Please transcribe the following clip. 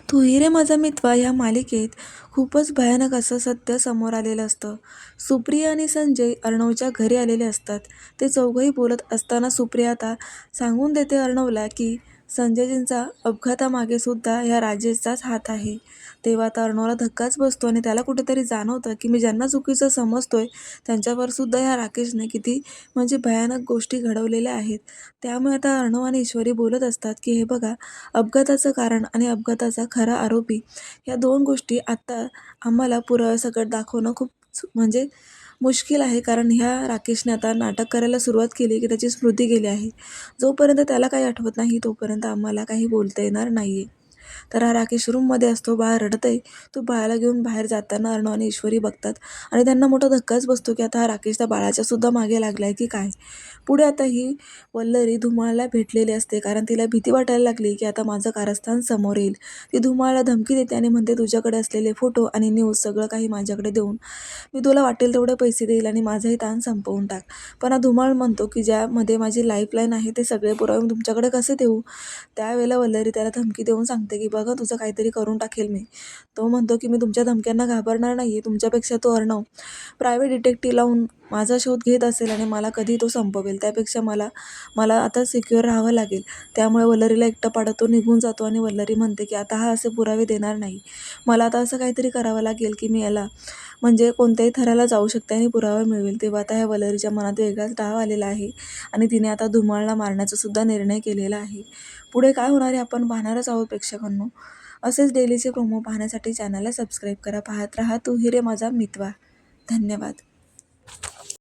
तू ही रे माझा मितवा या मालिकेत खूपच भयानक असं सत्य समोर आलेलं असतं. सुप्रिया आणि संजय अर्णवच्या घरी आलेले असतात. ते चौघंही बोलत असताना सुप्रिया आता सांगून देते अर्णवला की संजयजींचा अपघातामागे सुद्धा ह्या राजेशचाच हात आहे. तेव्हा आता अर्णवला धक्काच बसतो आणि त्याला कुठेतरी जाणवतं की मी ज्यांना चुकीचं समजतोय त्यांच्यावर सुद्धा ह्या राकेशने किती म्हणजे भयानक गोष्टी घडवलेल्या आहेत. त्यामुळे आता अर्णव आणि ईश्वरी बोलत असतात की हे बघा, अपघाताचं कारण आणि अपघाताचा खरा आरोपी या दोन गोष्टी आत्ता आम्हाला पुराव्यासकट दाखवणं खूप म्हणजे मुश्किल आहे. कारण ह्या राकेशने आता नाटक करायला सुरुवात केली की त्याची स्मृती गेली आहे. जोपर्यंत त्याला काही आठवत नाही तोपर्यंत आम्हाला काही बोलता येणार नाही. तर हा राकेश रूममध्ये असतो. बाळ रडतंय. तो बाळाला घेऊन बाहेर जाताना अर्णव आणि ईश्वरी बघतात आणि त्यांना मोठा धक्काच बसतो की आता हा राकेश त्या बाळाच्या सुद्धा मागे लागलाय की काय. पुढे आता ही वल्लरी धुमाळला भेटलेली असते कारण तिला भीती वाटायला लागली की आता माझं कारस्थान समोर येईल. ती धुमाळला धमकी देते आणि म्हणते तुझ्याकडे असलेले फोटो आणि न्यूज सगळं काही माझ्याकडे देऊन मी तुला वाटेल तेवढे पैसे देईल आणि माझंही ताण संपवून टाक. पण हा धुमाळ म्हणतो की ज्यामध्ये माझी लाईफलाईन आहे ते सगळे पुरावे मी तुमच्याकडे कसे देऊ. त्यावेळेला वल्लरी त्याला धमकी देऊन सांगते की बघा तुझं काहीतरी करून टाकेल मी. तो म्हणतो की मी तुमच्या धमक्यांना घाबरणार नाही. तुमच्यापेक्षा तो अर्णव प्रायव्हेट डिटेक्टिव्ह लावून माझा शोध घेत असेल आणि मला कधी तो संपवेल. त्यापेक्षा मला मला आता सिक्युअर राहावं लागेल. त्यामुळे वल्लरीला एकटं पाडत तो निघून जातो आणि वल्लरी म्हणते की आता हा असे पुरावे देणार नाही. मला आता असं काहीतरी करावं लागेल की मी याला म्हणजे कोणत्याही थराला जाऊ शकते आणि पुरावा मिळवेल. तेव्हा आता ह्या वल्लरीच्या मनात वेगळाच डाव आलेला आहे आणि तिने आता धुमाळला मारण्याचा सुद्धा निर्णय केलेला आहे. पुढे काय होणार आहे आपण पाहणारच आहोत प्रेक्षकांनो. असेच डेलीचे प्रोमो पाहण्यासाठी चॅनलला सबस्क्राईब करा. पाहत राहा तू ही रे माझा मितवा. धन्यवाद.